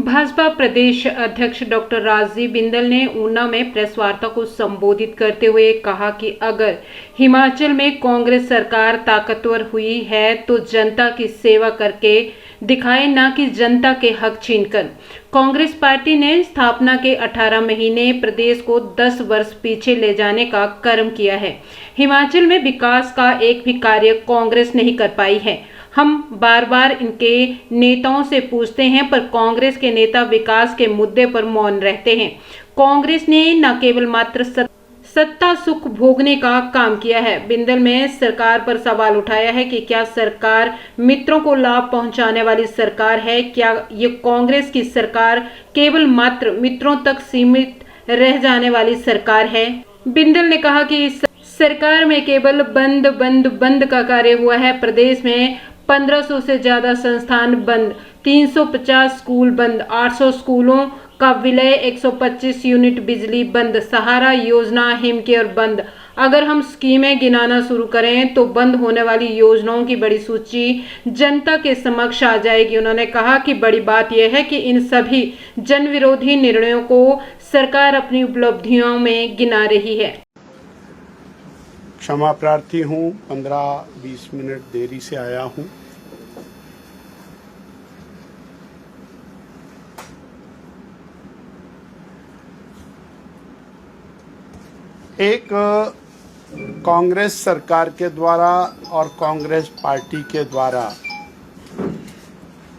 भाजपा प्रदेश अध्यक्ष डॉक्टर राजीव बिंदल ने ऊना में प्रेस वार्ता को संबोधित करते हुए कहा कि अगर हिमाचल में कांग्रेस सरकार ताकतवर हुई है तो जनता की सेवा करके दिखाए, न कि जनता के हक छीनकर। कांग्रेस पार्टी ने स्थापना के 18 महीने प्रदेश को 10 वर्ष पीछे ले जाने का कर्म किया है। हिमाचल में विकास का एक भी कार्य कांग्रेस नहीं कर पाई है। हम बार बार इनके नेताओं से पूछते हैं, पर कांग्रेस के नेता विकास के मुद्दे पर मौन रहते हैं। कांग्रेस ने न केवल मात्र सत्ता सुख भोगने का काम किया है। बिंदल ने सरकार पर सवाल उठाया है कि क्या सरकार मित्रों को लाभ पहुंचाने वाली सरकार है? क्या ये कांग्रेस की सरकार केवल मात्र मित्रों तक सीमित रह जाने वाली सरकार है? बिंदल ने कहा कि इस सरकार में केवल बंद का कार्य हुआ है। प्रदेश में 1500 से ज्यादा संस्थान बंद, 350 स्कूल बंद, 800 स्कूलों का विलय, 125 यूनिट बिजली बंद, सहारा योजना, हिमकेयर बंद। अगर हम स्कीमें गिनाना शुरू करें तो बंद होने वाली योजनाओं की बड़ी सूची जनता के समक्ष आ जाएगी। उन्होंने कहा कि बड़ी बात यह है कि इन सभी जन विरोधी निर्णयों को सरकार अपनी उपलब्धियों में गिना रही है। क्षमा प्रार्थी हूँ, 15-20 मिनट देरी से आया हूँ। एक कांग्रेस सरकार के द्वारा और कांग्रेस पार्टी के द्वारा,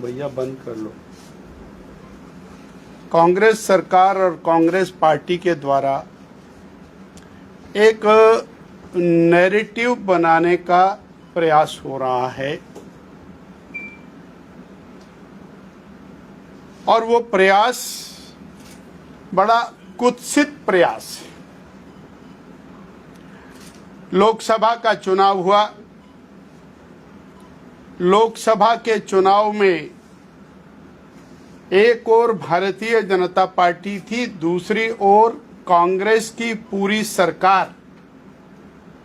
भैया बंद कर लो, कांग्रेस सरकार और कांग्रेस पार्टी के द्वारा एक नैरेटिव बनाने का प्रयास हो रहा है और वो प्रयास बड़ा कुत्सित प्रयास है। लोकसभा का चुनाव हुआ। लोकसभा के चुनाव में एक ओर भारतीय जनता पार्टी थी, दूसरी ओर कांग्रेस की पूरी सरकार,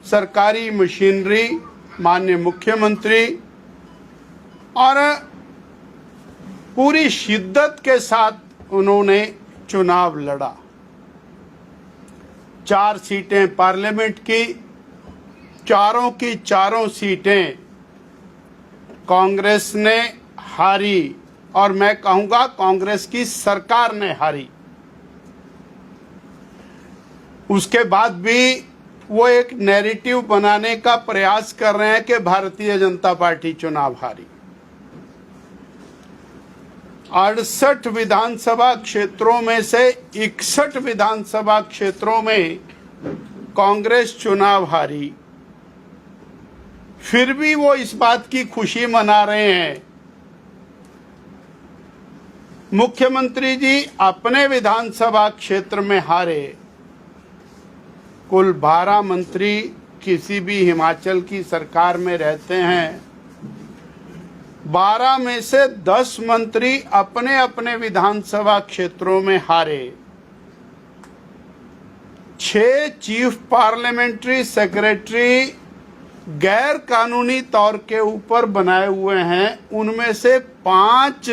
सरकारी मशीनरी, माननीय मुख्यमंत्री और पूरी शिद्दत के साथ उन्होंने चुनाव लड़ा। 4 सीटें पार्लियामेंट की, चारों की चारों सीटें कांग्रेस ने हारी और मैं कहूंगा कांग्रेस की सरकार ने हारी। उसके बाद भी वो एक नैरेटिव बनाने का प्रयास कर रहे हैं कि भारतीय जनता पार्टी चुनाव हारी। 68 विधानसभा क्षेत्रों में से 61 विधानसभा क्षेत्रों में कांग्रेस चुनाव हारी। फिर भी वो इस बात की खुशी मना रहे हैं। मुख्यमंत्री जी अपने विधानसभा क्षेत्र में हारे। कुल 12 मंत्री किसी भी हिमाचल की सरकार में रहते हैं। 12 में से 10 मंत्री अपने अपने विधानसभा क्षेत्रों में हारे। 6 चीफ पार्लियामेंट्री सेक्रेटरी गैर कानूनी तौर के ऊपर बनाए हुए हैं। उनमें से 5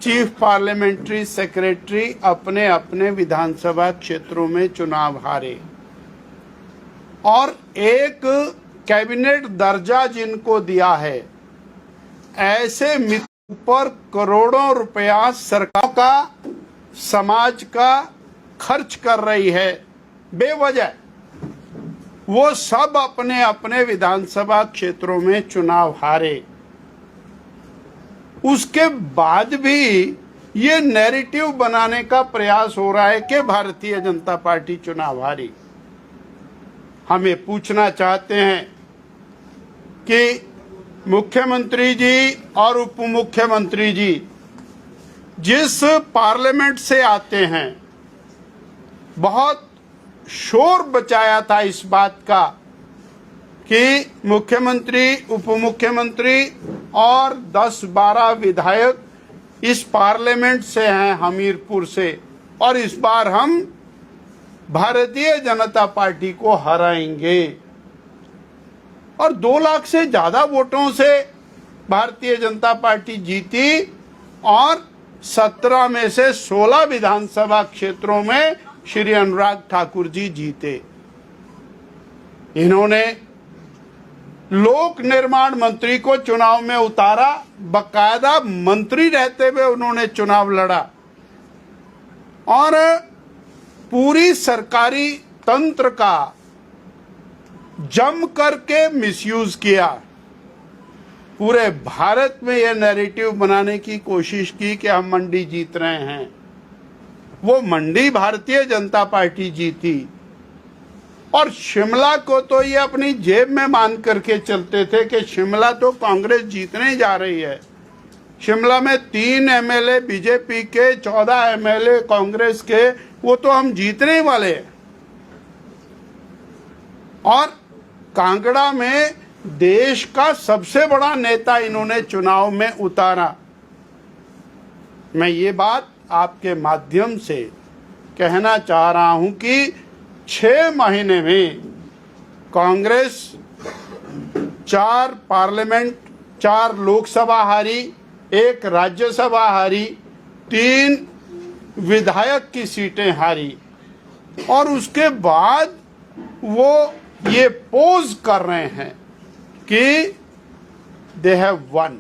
चीफ पार्लियामेंट्री सेक्रेटरी अपने अपने विधानसभा क्षेत्रों में चुनाव हारे और एक कैबिनेट दर्जा जिनको दिया है, ऐसे मित्रों पर करोड़ों रुपया सरकार का, समाज का खर्च कर रही है बेवजह। वो सब अपने अपने विधानसभा क्षेत्रों में चुनाव हारे। उसके बाद भी ये नैरेटिव बनाने का प्रयास हो रहा है कि भारतीय जनता पार्टी चुनाव हारी। हमें पूछना चाहते हैं कि मुख्यमंत्री जी और उप मुख्यमंत्री जी जिस पार्लियामेंट से आते हैं, बहुत शोर बचाया था इस बात का कि मुख्यमंत्री, उप मुख्यमंत्री और 10-12 विधायक इस पार्लियामेंट से हैं, हमीरपुर से, और इस बार हम भारतीय जनता पार्टी को हराएंगे। और 2 लाख से ज्यादा वोटों से भारतीय जनता पार्टी जीती और 17 में से 16 विधानसभा क्षेत्रों में श्री अनुराग ठाकुर जी जीते। इन्होंने लोक निर्माण मंत्री को चुनाव में उतारा, बकायदा मंत्री रहते हुए उन्होंने चुनाव लड़ा और पूरी सरकारी तंत्र का जम करके मिसयूज किया। पूरे भारत में यह नैरेटिव बनाने की कोशिश की कि हम मंडी जीत रहे हैं। वो मंडी भारतीय जनता पार्टी जीती और शिमला को तो ये अपनी जेब में मान करके चलते थे कि शिमला तो कांग्रेस जीतने जा रही है। शिमला में 3 एमएलए बीजेपी के, 14 एमएलए कांग्रेस के, वो तो हम जीतने वाले हैं। और कांगड़ा में देश का सबसे बड़ा नेता इन्होंने चुनाव में उतारा। मैं ये बात आपके माध्यम से कहना चाह रहा हूं कि 6 महीने में कांग्रेस 4 पार्लियामेंट, 4 लोकसभा हारी, 1 राज्यसभा हारी, 3 विधायक की सीटें हारी और उसके बाद वो ये पोज कर रहे हैं कि दे हैव वन।